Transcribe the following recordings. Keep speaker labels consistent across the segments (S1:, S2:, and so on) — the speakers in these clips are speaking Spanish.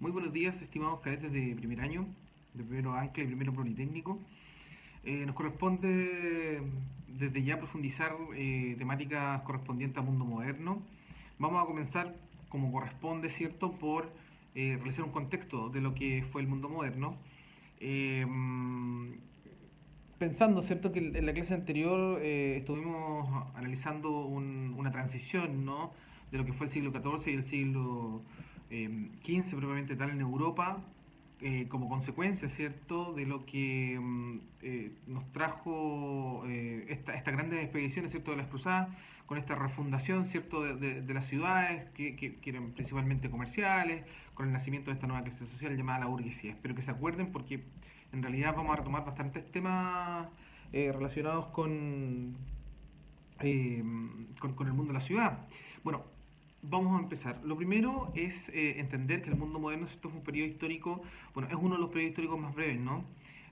S1: Muy buenos días, estimados cadetes de primer año, de primero Ancla y primero Politécnico. Nos corresponde desde ya profundizar temáticas correspondientes al mundo moderno. Vamos a comenzar, como corresponde, ¿cierto?, por realizar un contexto de lo que fue el mundo moderno. Eh, Pensando, ¿cierto?, que en la clase anterior estuvimos analizando una transición, ¿no?, de lo que fue el siglo XIV y el siglo XV propiamente tal en Europa, como consecuencia, ¿cierto?, de lo que nos trajo estas grandes expediciones, ¿cierto?, de las cruzadas, con esta refundación, ¿cierto?, de las ciudades, que eran principalmente comerciales, con el nacimiento de esta nueva clase social llamada la burguesía. Espero que se acuerden porque en realidad vamos a retomar bastantes temas relacionados eh, con el mundo de la ciudad. Bueno, vamos a empezar. Lo primero es entender que el mundo moderno, si esto fue un periodo histórico, bueno, es uno de los periodos históricos más breves, ¿no?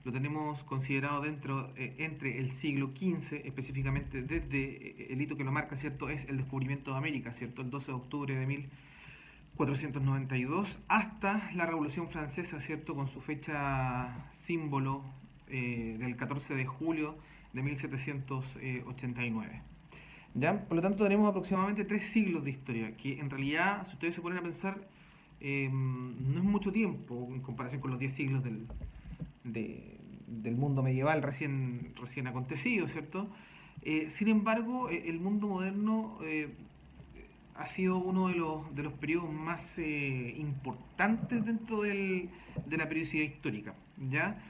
S1: Lo tenemos considerado dentro, entre el siglo XV, específicamente desde el hito que lo marca, ¿cierto? Es el descubrimiento de América, ¿cierto? El 12 de octubre de 1492 hasta la Revolución Francesa, ¿cierto? Con su fecha símbolo del 14 de julio de 1789. ¿Ya? Por lo tanto, tenemos aproximadamente 3 siglos de historia, que en realidad, si ustedes se ponen a pensar, no es mucho tiempo en comparación con los 10 siglos del mundo medieval recién acontecido, ¿cierto? Sin embargo, el mundo moderno ha sido uno de los periodos más importantes dentro de la periodicidad histórica, ¿ya?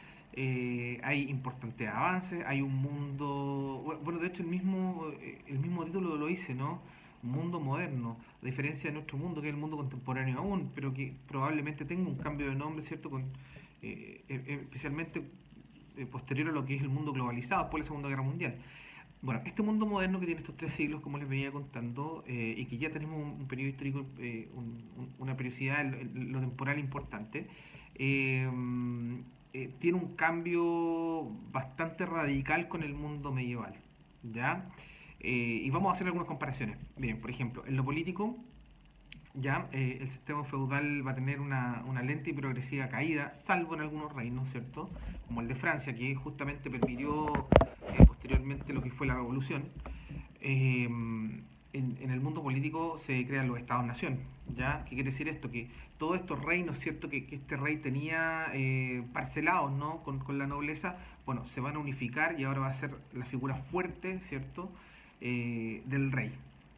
S1: Hay importantes avances, hay un mundo, bueno, de hecho el mismo título lo dice, ¿no? Un mundo moderno, a diferencia de nuestro mundo, que es el mundo contemporáneo aún, pero que probablemente tenga un cambio de nombre, ¿cierto? Especialmente posterior a lo que es el mundo globalizado después de la Segunda Guerra Mundial. Bueno, este mundo moderno que tiene estos 3 siglos, como les venía contando, y que ya tenemos un periodo histórico, una periodicidad en lo temporal importante, eh, tiene un cambio bastante radical con el mundo medieval, ¿ya? Y vamos a hacer algunas comparaciones. Miren, por ejemplo, en lo político, ya el sistema feudal va a tener una lenta y progresiva caída, salvo en algunos reinos, ¿cierto? Como el de Francia, que justamente permitió posteriormente lo que fue la revolución. En el mundo político se crean los estados-nación, ¿ya? ¿Qué quiere decir esto? Que todos estos reinos, ¿cierto? Que este rey tenía parcelados, ¿no? Con la nobleza, bueno, se van a unificar y ahora va a ser la figura fuerte, ¿cierto? Del rey,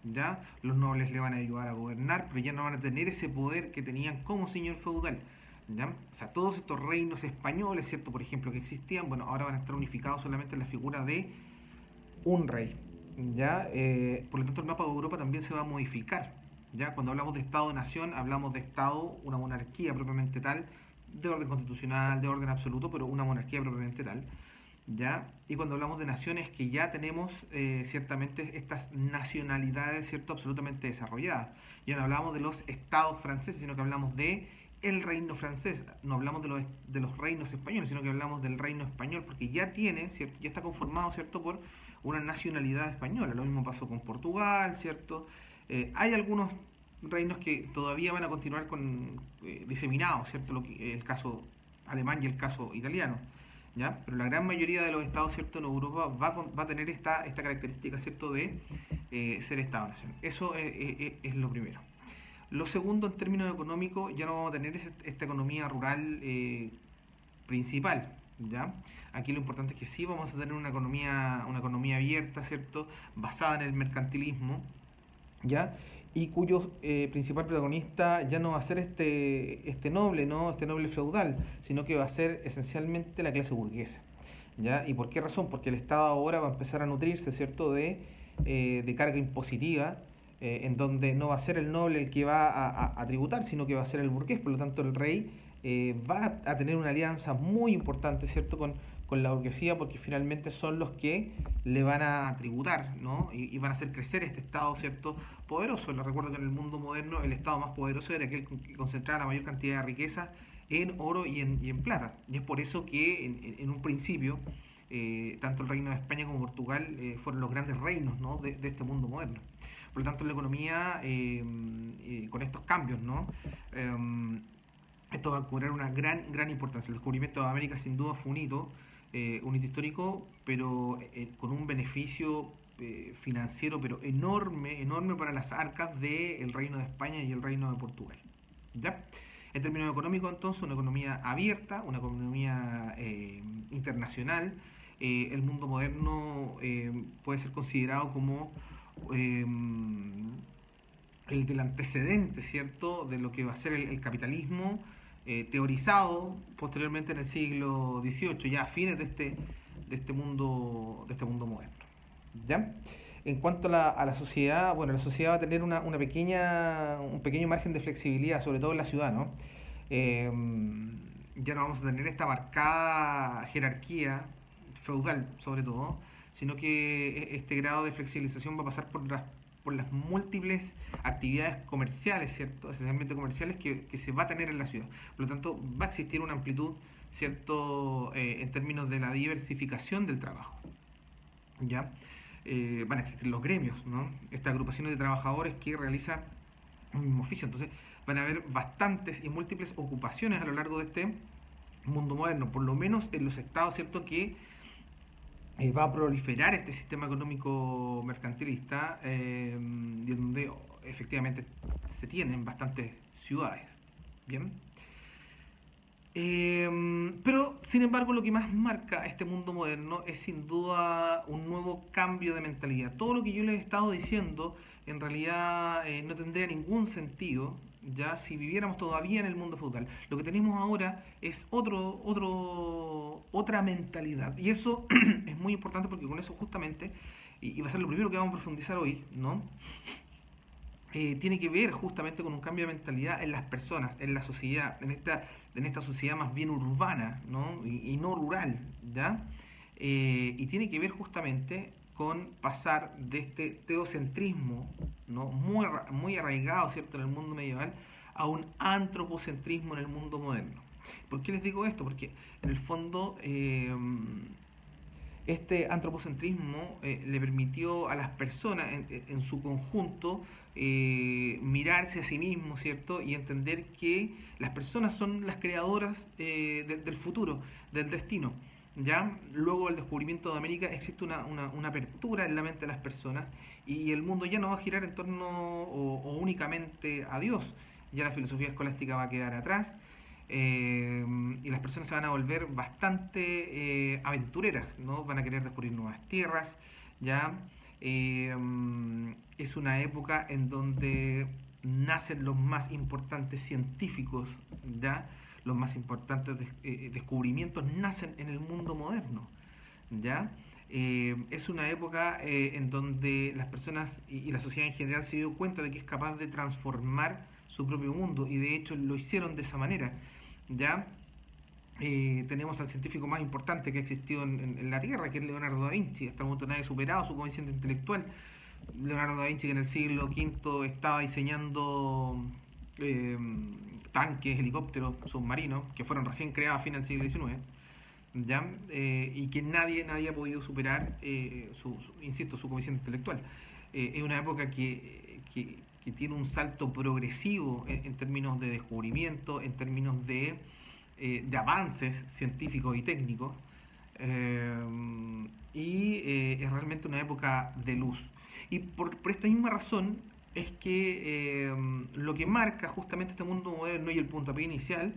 S1: ¿ya? Los nobles le van a ayudar a gobernar, pero ya no van a tener ese poder que tenían como señor feudal, ¿ya? O sea, todos estos reinos españoles, ¿cierto? Por ejemplo, que existían, bueno, ahora van a estar unificados solamente en la figura de un rey, ¿ya? Por lo tanto, el mapa de Europa también se va a modificar, ¿ya? Cuando hablamos de Estado-nación, hablamos de Estado, una monarquía propiamente tal, de orden constitucional, de orden absoluto, pero una monarquía propiamente tal, ¿ya? Y cuando hablamos de naciones, que ya tenemos ciertamente estas nacionalidades, ¿cierto?, absolutamente desarrolladas. Ya no hablamos de los estados franceses, sino que hablamos de el reino francés. No hablamos de los reinos españoles, sino que hablamos del reino español, porque ya tiene, ¿cierto?, ya está conformado, ¿cierto?, por una nacionalidad española. Lo mismo pasó con Portugal, ¿cierto? Hay algunos reinos que todavía van a continuar diseminados, ¿cierto? El caso alemán y el caso italiano, ¿ya? Pero la gran mayoría de los estados, ¿cierto?, en Europa va a tener esta característica, ¿cierto?, de ser Estado-nación. Eso es lo primero. Lo segundo, en términos económicos, ya no vamos a tener esta economía rural principal, ¿ya? Aquí lo importante es que sí vamos a tener una economía abierta, ¿cierto?, basada en el mercantilismo, ¿ya? Y cuyo principal protagonista ya no va a ser este noble, ¿no? Este noble feudal, sino que va a ser esencialmente la clase burguesa, ¿ya? ¿Y por qué razón? Porque el Estado ahora va a empezar a nutrirse, ¿cierto?, de carga impositiva, en donde no va a ser el noble el que va a tributar, sino que va a ser el burgués. Por lo tanto, el rey va a tener una alianza muy importante, ¿cierto?, con la burguesía, porque finalmente son los que le van a tributar, ¿no? Y van a hacer crecer este Estado, ¿cierto?, poderoso. Les recuerdo que en el mundo moderno el Estado más poderoso era aquel que concentraba la mayor cantidad de riqueza en oro y en plata. Y es por eso que en un principio tanto el reino de España como Portugal fueron los grandes reinos, ¿no?, de este mundo moderno. Por lo tanto, la economía, con estos cambios, ¿no? Esto va a cobrar una gran importancia. El descubrimiento de América sin duda fue un hito histórico, pero con un beneficio financiero, pero enorme para las arcas del Reino de España y el Reino de Portugal. ¿Ya? En términos económicos, entonces, una economía abierta, una economía internacional. El mundo moderno puede ser considerado como eh, el del antecedente, ¿cierto?, de lo que va a ser el capitalismo, teorizado posteriormente en el siglo XVIII, ya a fines de este mundo moderno. ¿Ya? En cuanto a la sociedad, bueno, la sociedad va a tener un pequeño margen de flexibilidad, sobre todo en la ciudad, ¿no? Eh, ya no vamos a tener esta marcada jerarquía feudal, sobre todo, sino que este grado de flexibilización va a pasar por las múltiples actividades comerciales, ¿cierto? Esencialmente comerciales que se va a tener en la ciudad. Por lo tanto, va a existir una amplitud, ¿cierto? En términos de la diversificación del trabajo, ¿ya? Van a existir los gremios, ¿no? Estas agrupaciones de trabajadores que realizan un mismo oficio. Entonces, van a haber bastantes y múltiples ocupaciones a lo largo de este mundo moderno, por lo menos en los estados, ¿cierto?, que va a proliferar este sistema económico mercantilista y en donde efectivamente se tienen bastantes ciudades. Bien. Pero, sin embargo, lo que más marca este mundo moderno es sin duda un nuevo cambio de mentalidad. Todo lo que yo les he estado diciendo en realidad no tendría ningún sentido ya si viviéramos todavía en el mundo feudal. Lo que tenemos ahora es otra mentalidad. Y eso es muy importante porque con eso justamente, y va a ser lo primero que vamos a profundizar hoy, ¿no? Tiene que ver justamente con un cambio de mentalidad en las personas, en la sociedad, en esta sociedad más bien urbana, ¿no? Y no rural, ¿ya? Y tiene que ver justamente con pasar de este teocentrismo, ¿no?, muy arraigado, ¿cierto?, en el mundo medieval, a un antropocentrismo en el mundo moderno. ¿Por qué les digo esto? Porque en el fondo este antropocentrismo le permitió a las personas en su conjunto mirarse a sí mismos, ¿cierto? Y entender que las personas son las creadoras del futuro, del destino. ¿Ya? Luego del descubrimiento de América existe una apertura en la mente de las personas y el mundo ya no va a girar en torno o únicamente a Dios. Ya la filosofía escolástica va a quedar atrás y las personas se van a volver bastante aventureras, ¿no? Van a querer descubrir nuevas tierras, ¿ya? Es una época en donde nacen los más importantes científicos, ¿ya? Los más importantes descubrimientos nacen en el mundo moderno, ¿ya? Es una época en donde las personas y la sociedad en general se dio cuenta de que es capaz de transformar su propio mundo y de hecho lo hicieron de esa manera, ¿ya? Tenemos al científico más importante que ha existido en la Tierra, que es Leonardo da Vinci. Hasta el momento nadie ha superado su coeficiente intelectual. Leonardo da Vinci, que en el siglo V estaba diseñando eh, tanques, helicópteros, submarinos, que fueron recién creados a fines del siglo XIX, ¿ya? Y que nadie ha podido superar, insisto, su coeficiente intelectual. Es una época que tiene un salto progresivo en términos de descubrimiento, en términos de avances científicos y técnicos, es realmente una época de luz. Y por esta misma razón es que lo que marca justamente este mundo moderno y el puntapié inicial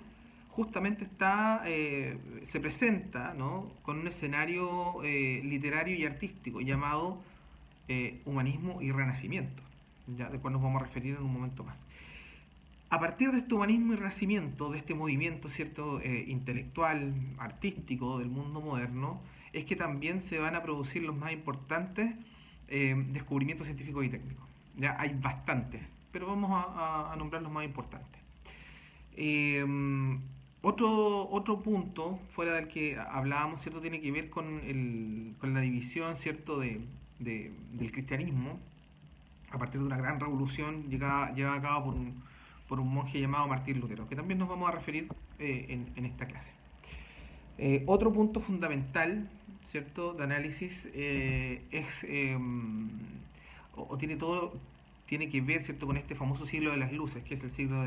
S1: justamente se presenta, ¿no?, con un escenario literario y artístico llamado humanismo y renacimiento, ya, del cual nos vamos a referir en un momento más. A partir de este humanismo y renacimiento, de este movimiento, ¿cierto?, intelectual, artístico del mundo moderno, es que también se van a producir los más importantes descubrimientos científicos y técnicos. Ya hay bastantes, pero vamos a nombrar los más importantes. Eh, otro punto, fuera del que hablábamos, ¿cierto?, tiene que ver con la división, ¿cierto?, del cristianismo, a partir de una gran revolución llevada a cabo por un monje llamado Martín Lutero, que también nos vamos a referir en esta clase. Otro punto fundamental, ¿cierto?, de análisis es, tiene que ver, ¿cierto?, con este famoso siglo de las luces, que es el siglo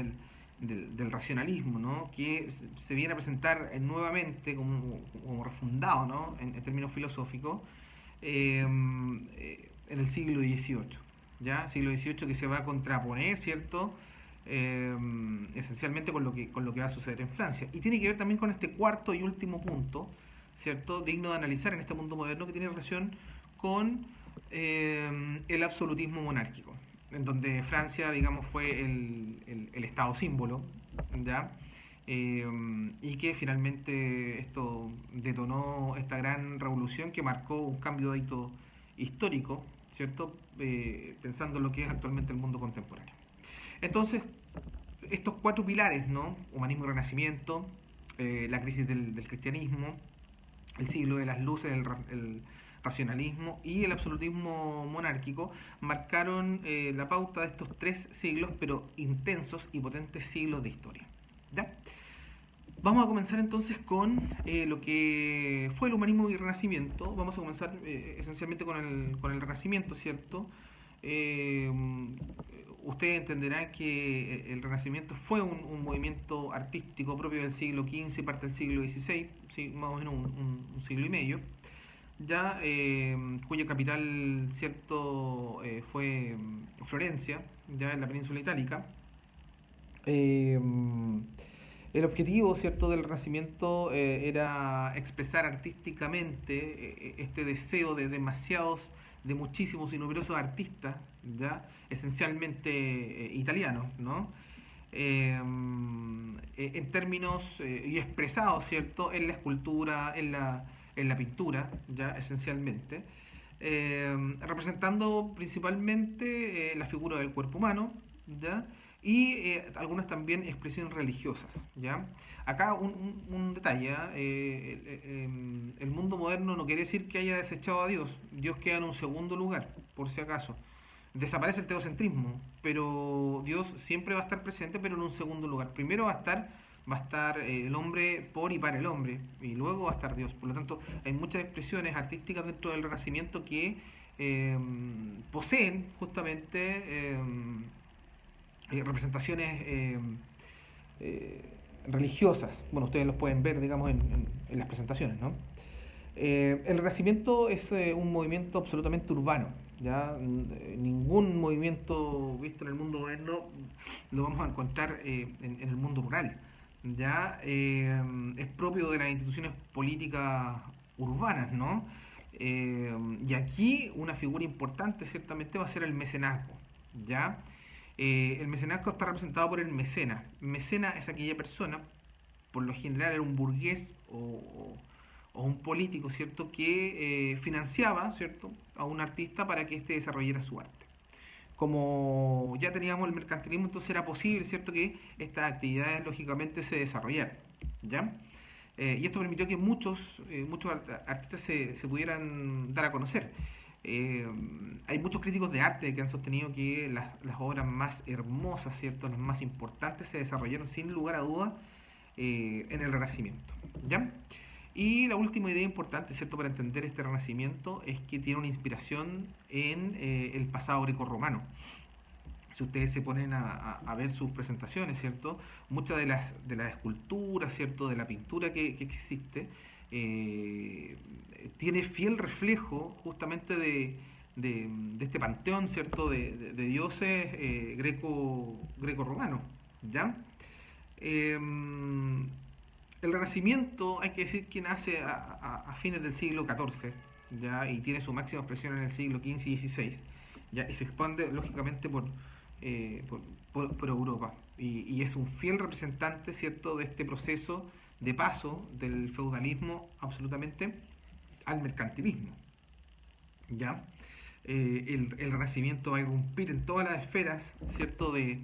S1: del racionalismo, ¿no? Que se viene a presentar nuevamente como refundado, ¿no? En términos filosóficos, en el siglo XVIII, ¿ya? Siglo XVIII que se va a contraponer, ¿cierto? Eh, Esencialmente con lo que va a suceder en Francia. Y tiene que ver también con este cuarto y último punto, ¿cierto? Digno de analizar en este mundo moderno que tiene relación con el absolutismo monárquico, en donde Francia, digamos, fue el estado símbolo, ¿ya? Y que finalmente esto detonó esta gran revolución que marcó un cambio de hito histórico, ¿cierto? Pensando en lo que es actualmente el mundo contemporáneo. Entonces, estos cuatro pilares, ¿no? Humanismo y renacimiento, la crisis del cristianismo, el siglo de las luces, el racionalismo y el absolutismo monárquico marcaron la pauta de estos tres siglos, pero intensos y potentes siglos de historia. ¿Ya? Vamos a comenzar entonces con lo que fue el humanismo y el renacimiento. Vamos a comenzar esencialmente con el renacimiento, ¿cierto? Eh, Ustedes entenderán que el renacimiento fue un movimiento artístico propio del siglo XV, parte del siglo XVI, sí, más o menos un siglo y medio, ya cuya capital, ¿cierto? Fue Florencia, ya en la península itálica. Eh, el objetivo, ¿cierto?, del Renacimiento era expresar artísticamente este deseo de demasiados, de muchísimos y numerosos artistas, ¿ya? Esencialmente italianos, ¿no? En términos y expresados, ¿cierto?, en la escultura, en la pintura, ¿ya? Esencialmente, representando principalmente la figura del cuerpo humano, ¿ya? Y algunas también expresiones religiosas, ¿ya? Acá un detalle, ¿ya? El mundo moderno no quiere decir que haya desechado a Dios. Dios queda en un segundo lugar, por si acaso. Desaparece el teocentrismo, pero Dios siempre va a estar presente, pero en un segundo lugar. Primero va a estar el hombre por y para el hombre, y luego va a estar Dios. Por lo tanto, hay muchas expresiones artísticas dentro del Renacimiento que poseen justamente representaciones religiosas. Bueno, ustedes los pueden ver, digamos, en las presentaciones, ¿no? El Renacimiento es un movimiento absolutamente urbano. ¿Ya? Ningún movimiento visto en el mundo moderno lo vamos a encontrar en el mundo rural. ¿Ya? Es propio de las instituciones políticas urbanas, ¿no? Y aquí una figura importante ciertamente va a ser el mecenazgo. ¿Ya? El mecenazgo está representado por el mecena. Mecena es aquella persona, por lo general era un burgués o un político, ¿cierto?, que financiaba, ¿cierto?, a un artista para que éste desarrollara su arte. Como ya teníamos el mercantilismo, entonces era posible, ¿cierto?, que estas actividades lógicamente se desarrollaran, ¿ya? Y esto permitió que muchos artistas se pudieran dar a conocer. Eh, Hay muchos críticos de arte que han sostenido que las obras más hermosas, ¿cierto?, las más importantes se desarrollaron sin lugar a dudas en el Renacimiento, ¿ya? Y la última idea importante, ¿cierto?, para entender este renacimiento es que tiene una inspiración en el pasado grecorromano. Si ustedes se ponen a ver sus presentaciones, ¿cierto?, muchas de las esculturas, ¿cierto?, de la pintura que existe, eh, tiene fiel reflejo justamente de este panteón, ¿cierto?, de dioses greco-romanos, ¿ya? Eh, el Renacimiento, hay que decir que nace a fines del siglo XIV, ¿ya? Y tiene su máxima expresión en el siglo XV y XVI, ¿ya? Y se expande lógicamente por Europa. Y es un fiel representante, ¿cierto?, de este proceso de paso del feudalismo absolutamente al mercantilismo, ¿ya? El Renacimiento va a irrumpir en todas las esferas, ¿cierto?, de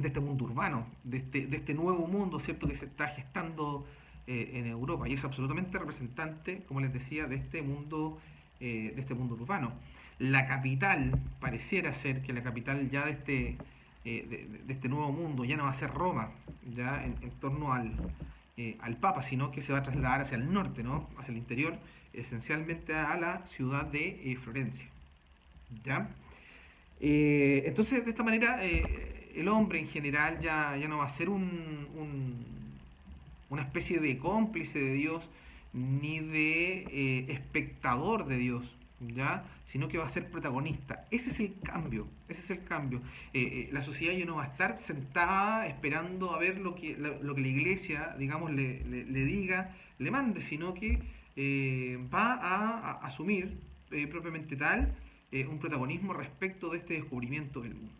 S1: este mundo urbano, de este nuevo mundo, ¿cierto?, que se está gestando en Europa y es absolutamente representante, como les decía, de este mundo urbano. La capital, pareciera ser que la capital ya de este nuevo mundo ya no va a ser Roma, ya en torno al Papa, sino que se va a trasladar hacia el norte, ¿no?, hacia el interior, esencialmente a la ciudad de Florencia, ¿ya? Entonces, de esta manera, el hombre en general ya no va a ser una especie de cómplice de Dios ni de espectador de Dios, ¿ya? Sino que va a ser protagonista. Ese es el cambio, ese es el cambio. La sociedad ya no va a estar sentada esperando a ver lo que la iglesia, digamos, le diga, le mande, sino que va a asumir propiamente tal un protagonismo respecto de este descubrimiento del mundo.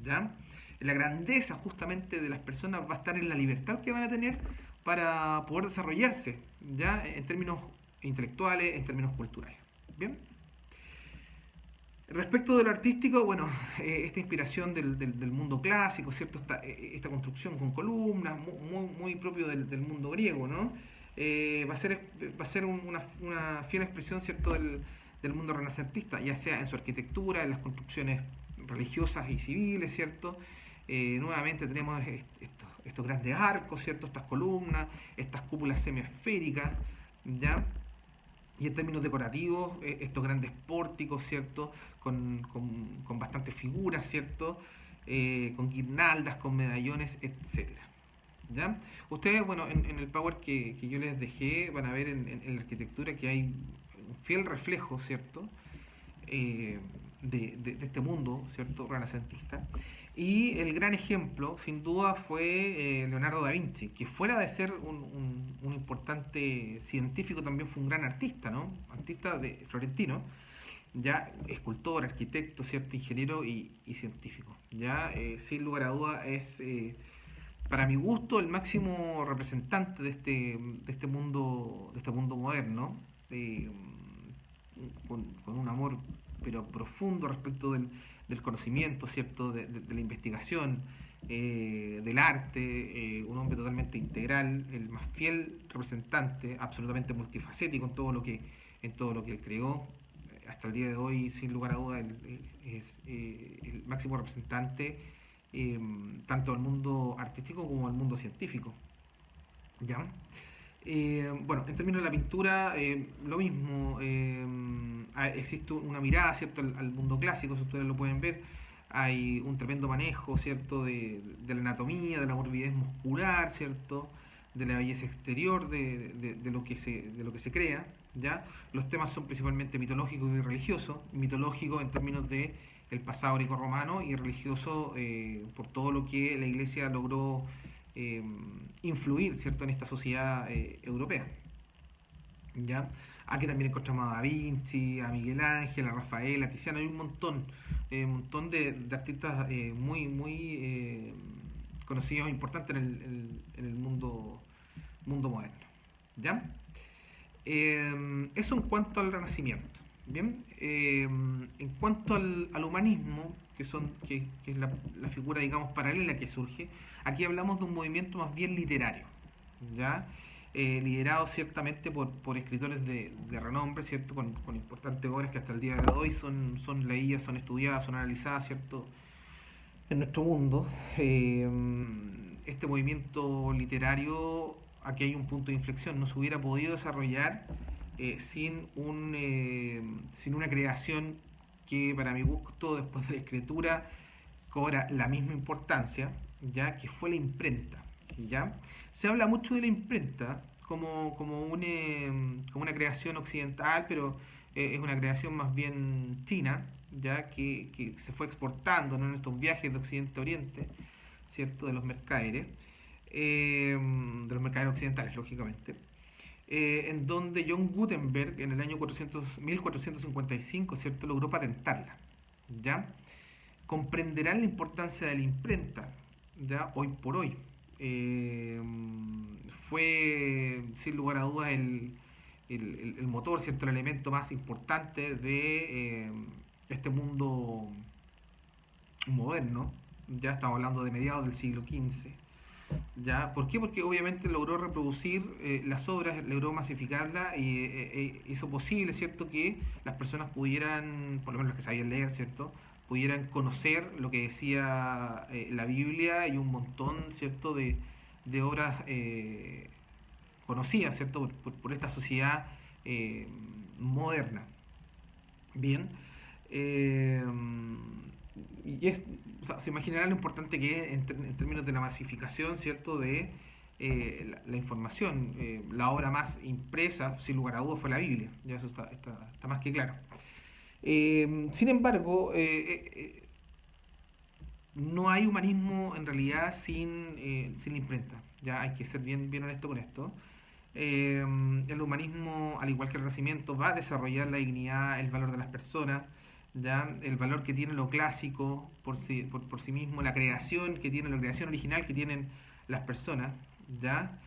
S1: ¿Ya? La grandeza justamente de las personas va a estar en la libertad que van a tener para poder desarrollarse, ¿ya? En términos intelectuales, en términos culturales. Bien. Respecto de lo artístico, bueno, esta inspiración del mundo clásico, ¿cierto? Esta construcción con columnas, muy propio del mundo griego, ¿no? Va a ser una fiel expresión, ¿cierto? Del mundo renacentista, ya sea en su arquitectura, en las construcciones religiosas y civiles, ¿cierto? Nuevamente tenemos estos grandes arcos, ¿cierto? Estas columnas, estas cúpulas semiesféricas, ¿ya? Y en términos decorativos, estos grandes pórticos, ¿cierto? Con bastantes figuras, ¿cierto? Con guirnaldas, con medallones, etcétera. ¿Ya? Ustedes, bueno, en el Power que yo les dejé, van a ver en la arquitectura que hay un fiel reflejo, ¿cierto? eh, de este mundo, ¿cierto? Renacentista. Y el gran ejemplo, sin duda, fue Leonardo da Vinci, que fuera de ser un importante científico, también fue un gran artista, ¿no? Artista florentino, ya escultor, arquitecto, ¿cierto? Ingeniero y científico. Ya, sin lugar a duda, es, para mi gusto, el máximo representante de este mundo moderno. eh, con un amor pero profundo respecto del conocimiento, ¿cierto? De la investigación, del arte, un hombre totalmente integral, el más fiel representante, absolutamente multifacético en todo lo que él creó. Hasta el día de hoy, sin lugar a duda, él es el máximo representante tanto del mundo artístico como del mundo científico. ¿Ya? Bueno, en términos de la pintura, lo mismo. Existe una mirada, ¿cierto?, al mundo clásico, si ustedes lo pueden ver. Hay un tremendo manejo, ¿cierto?, de la anatomía, de la morbidez muscular, ¿cierto?, de la belleza exterior, de lo que se crea, ¿ya? Los temas son principalmente mitológicos y religiosos. Mitológico en términos de el pasado greco-romano y religioso por todo lo que la iglesia logró eh, influir, ¿cierto?, en esta sociedad europea. ¿Ya? Aquí también encontramos a Da Vinci, a Miguel Ángel, a Rafael, a Tiziano. Hay un montón de artistas muy conocidos e importantes en el mundo moderno. ¿Ya? Eso en cuanto al Renacimiento. Bien, en cuanto al humanismo, que es la figura, digamos, paralela que surge, aquí hablamos de un movimiento más bien literario, ¿ya? Liderado ciertamente por escritores de renombre, ¿cierto? Con importantes obras que hasta el día de hoy son leídas, son estudiadas, son analizadas, ¿cierto? En nuestro mundo. Este movimiento literario, aquí hay un punto de inflexión, no se hubiera podido desarrollar sin una creación que para mi gusto después de la escritura cobra la misma importancia, ya que fue la imprenta. ¿Ya? Se habla mucho de la imprenta como una creación occidental, pero es una creación más bien china, ya que se fue exportando, ¿no?, en estos viajes de Occidente a Oriente, ¿cierto? De los mercaderes occidentales, lógicamente. En donde John Gutenberg en el año 1455, ¿cierto?, logró patentarla, ¿ya? Comprenderán la importancia de la imprenta, ¿ya? Hoy por hoy. Eh, Fue, sin lugar a dudas, el motor, ¿cierto?, el elemento más importante de este mundo moderno. Ya estamos hablando de mediados del siglo XV. ¿Ya? ¿Por qué? Porque obviamente logró reproducir las obras, logró masificarlas y hizo posible, ¿cierto?, que las personas pudieran, por lo menos los que sabían leer, ¿cierto?, pudieran conocer lo que decía la Biblia y un montón, ¿cierto?, de obras conocidas, ¿cierto?, por esta sociedad moderna. Bien. Eh, y es, o sea, se imaginará lo importante que es en términos de la masificación, ¿cierto?, de la información. La obra más impresa, sin lugar a dudas, fue la Biblia, ya eso está más que claro. Sin embargo, no hay humanismo en realidad sin la imprenta, ya hay que ser bien honesto con esto. Eh, el humanismo, al igual que el Renacimiento, va a desarrollar la dignidad, el valor de las personas, ¿ya? El valor que tiene lo clásico por sí mismo, la creación que tiene, la creación original que tienen las personas, ¿ya?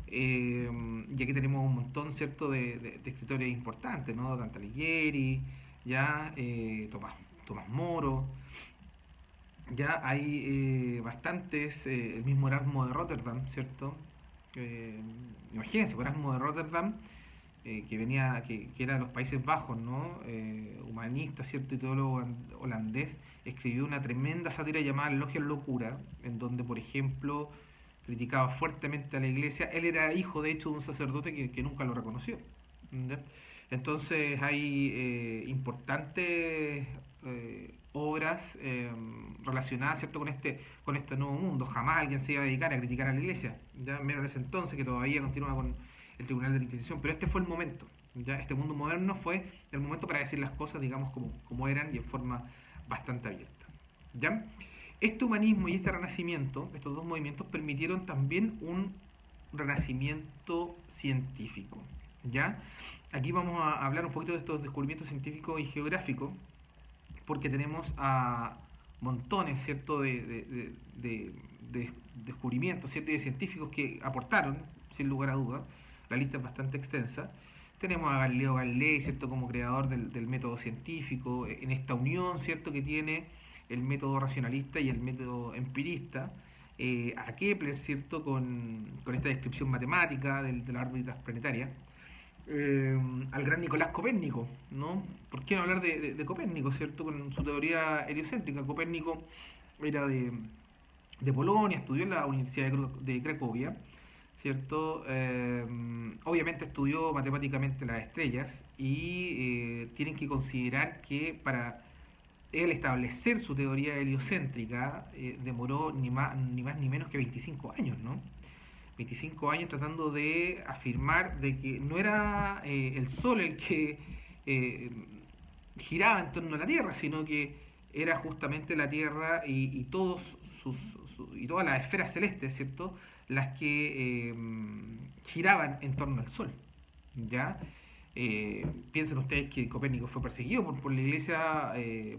S1: Y aquí tenemos un montón, ¿cierto?, de escritores importantes, ¿no? Dante Alighieri, ¿ya? Tomás Moro, ya hay bastantes, el mismo Erasmo de Rotterdam, ¿cierto? Eh, Imagínense, Erasmo de Rotterdam, que era de los Países Bajos, ¿no? Humanista, ¿cierto? Y teólogo holandés, escribió una tremenda sátira llamada Logia en Locura, en donde, por ejemplo, criticaba fuertemente a la iglesia. Él era hijo, de hecho, de un sacerdote que nunca lo reconoció. ¿Ya? Entonces hay importantes obras relacionadas, ¿cierto?, con este nuevo mundo. Jamás alguien se iba a dedicar a criticar a la iglesia, ya menos en ese entonces, que todavía continúa con el Tribunal de la Inquisición, pero este fue el momento. Ya este mundo moderno fue el momento para decir las cosas, digamos, como eran y en forma bastante abierta. ¿Ya? Este humanismo y este renacimiento, estos dos movimientos, permitieron también un renacimiento científico. ¿Ya? Aquí vamos a hablar un poquito de estos descubrimientos científicos y geográficos, porque tenemos a montones, ¿cierto?, de descubrimientos, ¿cierto?, y de científicos que aportaron, sin lugar a dudas. La lista es bastante extensa. Tenemos a Galileo Galilei, ¿cierto?, como creador del método científico, en esta unión, ¿cierto?, que tiene el método racionalista y el método empirista. A Kepler, ¿cierto?, con esta descripción matemática de las órbitas planetarias. Al gran Nicolás Copérnico, ¿no? ¿Por qué no hablar de Copérnico, ¿cierto? Con su teoría heliocéntrica. Copérnico era de Polonia, estudió en la Universidad de Cracovia, ¿cierto? Obviamente estudió matemáticamente las estrellas y tienen que considerar que para él establecer su teoría heliocéntrica demoró ni más ni menos que 25 años, ¿no? 25 años tratando de afirmar de que no era el Sol el que eh, giraba en torno a la Tierra, sino que era justamente la Tierra y y todas las esferas celestes, ¿cierto?, las que giraban en torno al Sol. ¿Ya? Piensen ustedes que Copérnico fue perseguido por la iglesia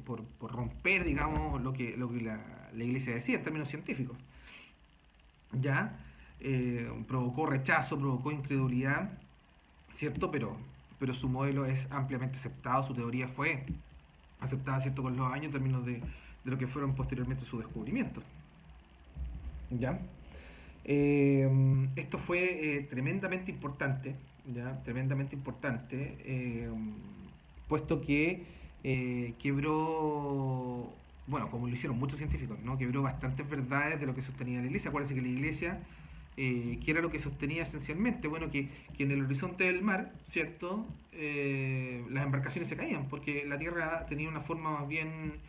S1: por romper, digamos, lo que la iglesia decía en términos científicos. ¿Ya? Provocó rechazo, provocó incredulidad, ¿cierto? Pero su modelo es ampliamente aceptado, su teoría fue aceptada, ¿cierto?, con los años en términos de lo que fueron posteriormente sus descubrimientos. ¿Ya? Esto fue tremendamente importante, ¿ya? Tremendamente importante, puesto que quebró, bueno, como lo hicieron muchos científicos, ¿no? Quebró bastantes verdades de lo que sostenía la iglesia. Acuérdense que la iglesia, ¿qué era lo que sostenía esencialmente? Bueno, que en el horizonte del mar, ¿cierto? Las embarcaciones se caían, porque la tierra tenía una forma más bien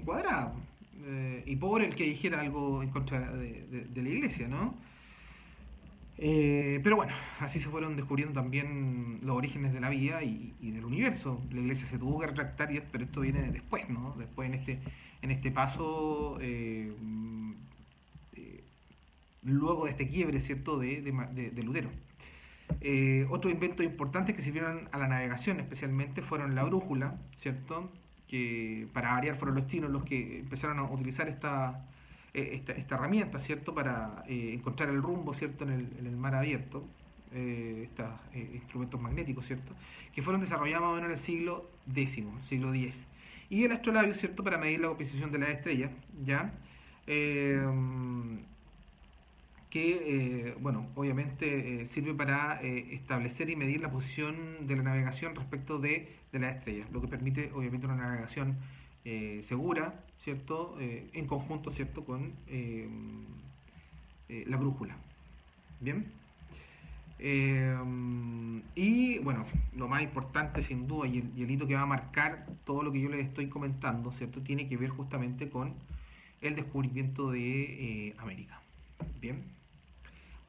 S1: cuadrada. Y por el que dijera algo en contra de la iglesia, ¿no? Pero bueno, así se fueron descubriendo también los orígenes de la vida y del universo. La iglesia se tuvo que retractar, pero esto viene después, ¿no? Después en este paso, eh, luego de este quiebre, ¿cierto?, de Lutero. Otros inventos importantes que sirvieron a la navegación especialmente fueron la brújula, ¿cierto? Que para variar fueron los chinos los que empezaron a utilizar esta herramienta, ¿cierto? Para encontrar el rumbo, ¿cierto? En el mar abierto. Estos instrumentos magnéticos, ¿cierto? Que fueron desarrollados más o menos en el siglo X, siglo X. Y el astrolabio, ¿cierto? Para medir la posición de las estrellas, ¿ya? Eh, que, bueno, obviamente sirve para establecer y medir la posición de la navegación respecto de las estrellas, lo que permite, obviamente, una navegación segura, ¿cierto? En conjunto, ¿cierto?, con la brújula. ¿Bien? Eh, y bueno, lo más importante sin duda y el hito que va a marcar todo lo que yo les estoy comentando, ¿cierto? Tiene que ver justamente con el descubrimiento de América. Bien,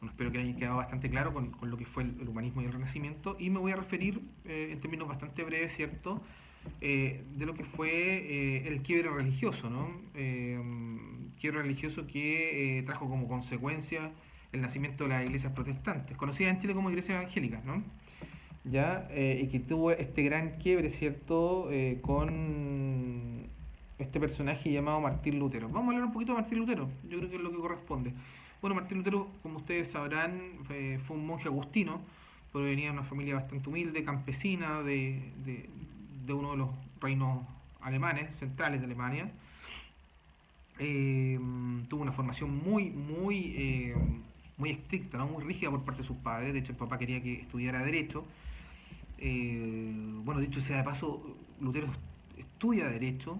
S1: bueno, espero que haya quedado bastante claro con lo que fue el humanismo y el renacimiento y me voy a referir en términos bastante breves, ¿cierto? De lo que fue el quiebre religioso, ¿no? Quiebre religioso que trajo como consecuencia el nacimiento de las iglesias protestantes, conocidas en Chile como iglesias evangélicas, ¿no? Ya, y que tuvo este gran quiebre, ¿cierto? Con este personaje llamado Martín Lutero. Vamos a hablar un poquito de Martín Lutero, yo creo que es lo que corresponde. Bueno, Martín Lutero, como ustedes sabrán, fue un monje agustino, provenía de una familia bastante humilde, campesina, de uno de los reinos alemanes, centrales de Alemania. Eh, Tuvo una formación muy estricta, ¿no? Muy rígida por parte de sus padres. De hecho, el papá quería que estudiara Derecho. Bueno, dicho sea de paso, Lutero estudia Derecho,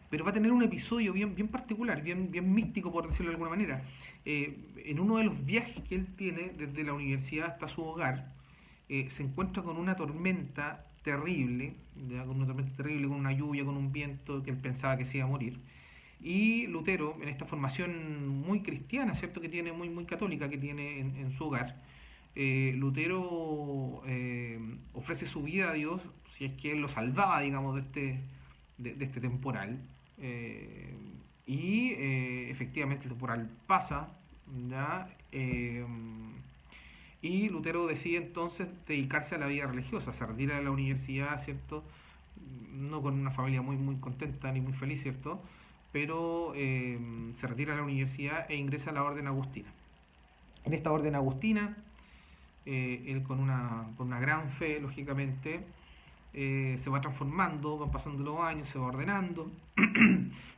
S1: pero va a tener un episodio bien particular, bien místico, por decirlo de alguna manera. En uno de los viajes que él tiene desde la universidad hasta su hogar, se encuentra con una tormenta terrible, ya, con una tormenta terrible, con una lluvia, con un viento que él pensaba que se iba a morir. Y Lutero, en esta formación muy cristiana, ¿cierto? Que tiene, muy católica que tiene en su hogar, Lutero ofrece su vida a Dios si es que él lo salvaba, digamos, de este temporal. Eh, Efectivamente el temporal pasa, ¿ya? Y Lutero decide entonces dedicarse a la vida religiosa, se retira de la universidad, ¿cierto? No con una familia muy contenta ni muy feliz, ¿cierto? Pero se retira de la universidad e ingresa a la orden agustina. En esta orden agustina, él con una gran fe, lógicamente, se va transformando, van pasando los años, se va ordenando,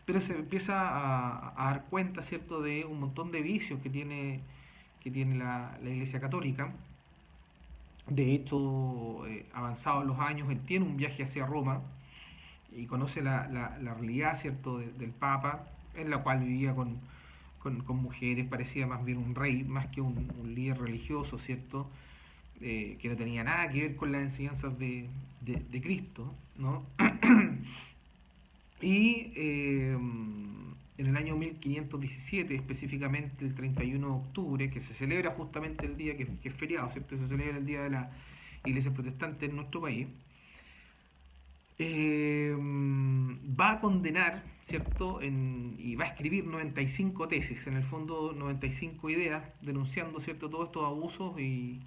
S1: pero se empieza a dar cuenta, ¿cierto?, de un montón de vicios que tiene la Iglesia Católica. De hecho, avanzados los años, él tiene un viaje hacia Roma y conoce la realidad, ¿cierto?, del Papa, en la cual vivía con mujeres, parecía más bien un rey, más que un líder religioso, ¿cierto?, que no tenía nada que ver con las enseñanzas de Cristo, ¿no? Y en el año 1517, específicamente el 31 de octubre, que se celebra justamente el día que es feriado, ¿cierto? Se celebra el día de la iglesia protestante en nuestro país, va a condenar, ¿cierto? Y va a escribir 95 tesis, en el fondo 95 ideas, denunciando, ¿cierto?, todos estos abusos y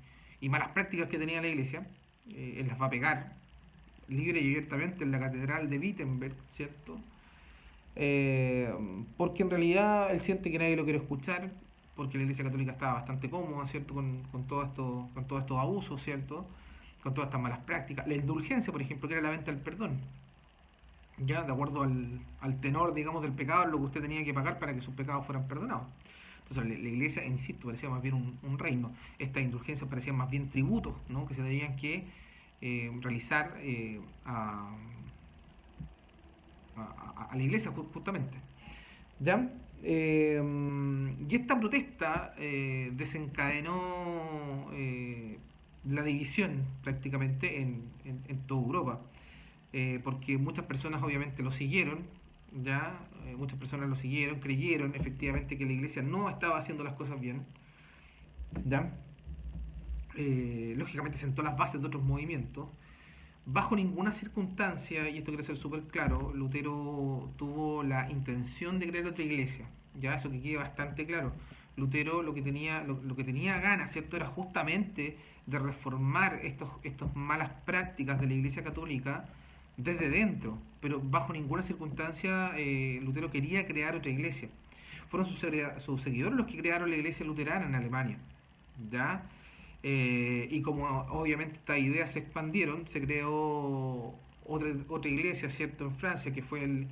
S1: malas prácticas que tenía la iglesia. Él las va a pegar libre y abiertamente en la catedral de Wittenberg, ¿cierto? Eh, Porque en realidad él siente que nadie lo quiere escuchar, porque la iglesia católica estaba bastante cómoda, ¿cierto?, con todos estos abusos, ¿cierto?, con todas estas malas prácticas. La indulgencia, por ejemplo, que era la venta del perdón, ya de acuerdo al tenor, digamos, del pecado, lo que usted tenía que pagar para que sus pecados fueran perdonados. Entonces la iglesia, insisto, parecía más bien un reino. Estas indulgencias parecían más bien tributos, ¿no?, que se debían que realizar a la iglesia justamente. ¿Ya? Y esta protesta desencadenó la división prácticamente en toda Europa, porque muchas personas obviamente lo siguieron, ya muchas personas lo siguieron, creyeron efectivamente que la iglesia no estaba haciendo las cosas bien, ya lógicamente sentó las bases de otros movimientos. Bajo ninguna circunstancia, y esto quiero ser súper claro, Lutero tuvo la intención de crear otra iglesia. Ya eso que quede bastante claro. Lutero lo que tenía ganas, ¿cierto?, era justamente de reformar estos malas prácticas de la iglesia católica desde dentro. Pero bajo ninguna circunstancia Lutero quería crear otra iglesia. Fueron sus seguidores los que crearon la iglesia luterana en Alemania. ¿Ya? Y como obviamente estas ideas se expandieron, se creó otra iglesia, ¿cierto?, en Francia, que fue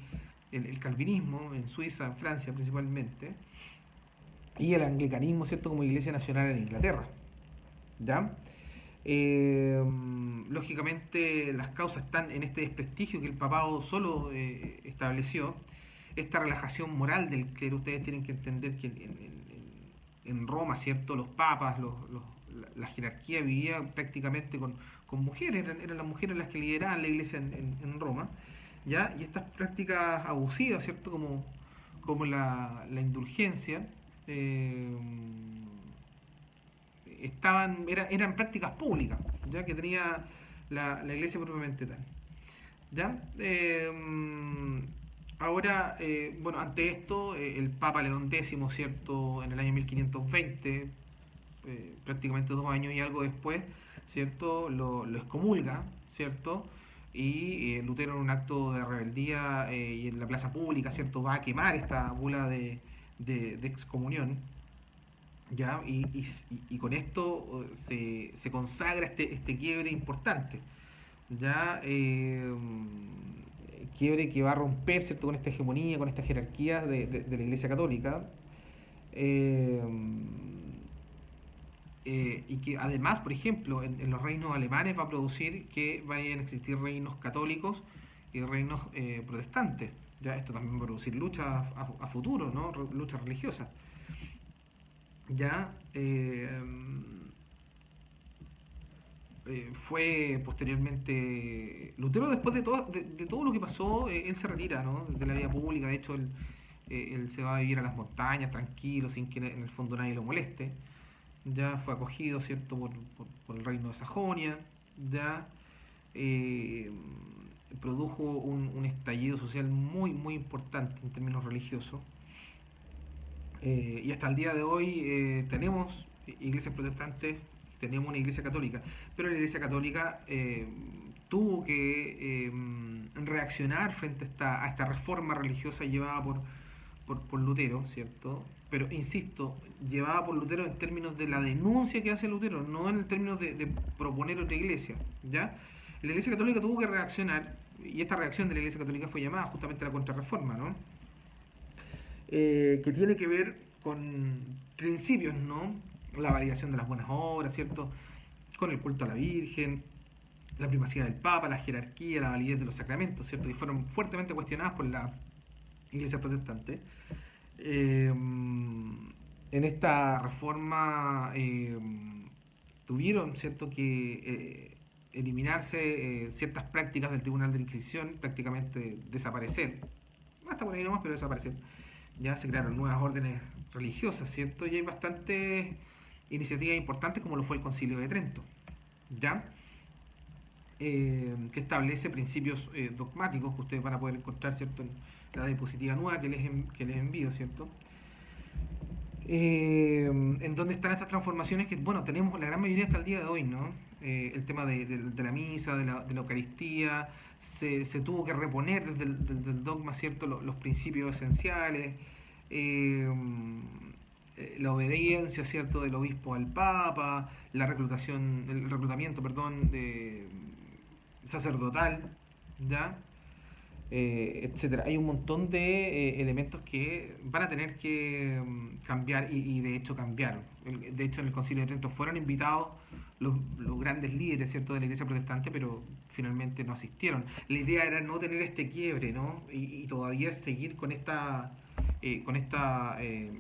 S1: el calvinismo, en Suiza, en Francia principalmente, y el anglicanismo, ¿cierto?, como iglesia nacional en Inglaterra. ¿Ya? Eh, Lógicamente las causas están en este desprestigio que el papado solo estableció, esta relajación moral del clero. Ustedes tienen que entender que en Roma, ¿cierto?, los papas, la jerarquía vivía prácticamente con mujeres, eran las mujeres las que lideraban la iglesia en Roma, ¿ya? Y estas prácticas abusivas, ¿cierto? Como la indulgencia, eh, eran prácticas públicas, ya que tenía la iglesia propiamente tal. ¿Ya? Ahora, bueno, ante esto, el Papa León X, ¿cierto? En el año 1520, prácticamente 2 años y algo después, ¿cierto? Lo excomulga, ¿cierto? Y Lutero, en un acto de rebeldía y en la plaza pública, ¿cierto? Va a quemar esta bula de excomunión, ¿ya? Y con esto se consagra este quiebre importante, ¿ya? Quiebre que va a romper, ¿cierto? Con esta hegemonía, con esta jerarquía de la Iglesia Católica. Eh, y que además, por ejemplo, en los reinos alemanes va a producir que vayan a existir reinos católicos y reinos protestantes. Ya esto también va a producir luchas a futuro, ¿no? Luchas religiosas. Ya fue posteriormente Lutero, después de todo lo que pasó, él se retira, ¿no? De la vida pública. De hecho, él se va a vivir a las montañas tranquilo, sin que en el fondo nadie lo moleste. Ya fue acogido, ¿cierto?, por el reino de Sajonia. Ya eh, produjo un estallido social muy, muy importante en términos religiosos. Y hasta el día de hoy tenemos iglesias protestantes, tenemos una iglesia católica, pero la iglesia católica tuvo que reaccionar frente a esta reforma religiosa llevada por Lutero, ¿cierto? Pero insisto, llevada por Lutero en términos de la denuncia que hace Lutero, no en términos de proponer otra iglesia, ¿ya? La iglesia católica tuvo que reaccionar, y esta reacción de la iglesia católica fue llamada justamente la contrarreforma, ¿no? Que tiene que ver con principios, ¿no? La validación de las buenas obras, ¿cierto? Con el culto a la Virgen, la primacía del Papa, la jerarquía, la validez de los sacramentos, ¿cierto? Y fueron fuertemente cuestionadas por la Iglesia protestante. En esta reforma tuvieron, ¿cierto?, que eliminarse ciertas prácticas del Tribunal de la Inquisición, prácticamente desaparecer, hasta por ahí nomás, pero desaparecer. Ya se crearon nuevas órdenes religiosas, ¿cierto? Y hay bastantes iniciativas importantes, como lo fue el Concilio de Trento, ¿ya? Que establece principios dogmáticos que ustedes van a poder encontrar, ¿cierto?, en la diapositiva nueva que les envío, ¿cierto? En donde están estas transformaciones que, bueno, tenemos la gran mayoría hasta el día de hoy, ¿no? El tema de la misa, de la Eucaristía, se tuvo que reponer desde del dogma, ¿cierto? Los principios esenciales, eh, la obediencia, ¿cierto?, del obispo al papa, el reclutamiento, perdón, sacerdotal, ¿ya? Etcétera. Hay un montón de elementos que van a tener que cambiar y de hecho cambiaron. De hecho, en el Concilio de Trento fueron invitados los grandes líderes, ¿cierto?, de la iglesia protestante, pero finalmente no asistieron. La idea era no tener este quiebre, ¿no? Y todavía seguir eh, con esta, eh,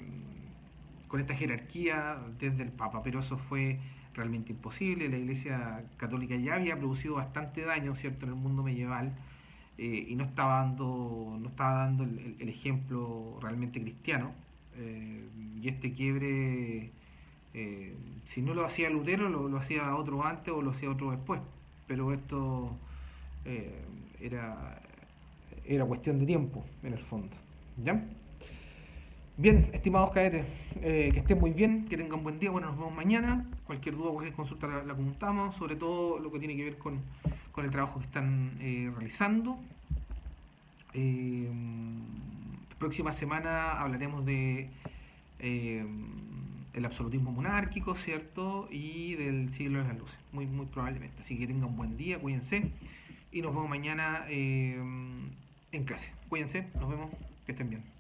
S1: con esta jerarquía desde el Papa, pero eso fue realmente imposible. La iglesia católica ya había producido bastante daño, ¿cierto?, en el mundo medieval, y no estaba dando el ejemplo realmente cristiano. Y este quiebre, si no lo hacía Lutero, lo hacía otro antes o lo hacía otro después. Pero esto eh, era, era cuestión de tiempo, en el fondo. ¿Ya? Bien, estimados cadetes, que estén muy bien, que tengan buen día. Bueno, nos vemos mañana. Cualquier duda, cualquier consulta la comentamos, sobre todo lo que tiene que ver con el trabajo que están realizando. Eh, Próxima semana hablaremos de eh, el absolutismo monárquico, ¿cierto? Y del siglo de las luces, muy, muy probablemente. Así que tengan un buen día, cuídense. Y nos vemos mañana en clase. Cuídense, nos vemos, que estén bien.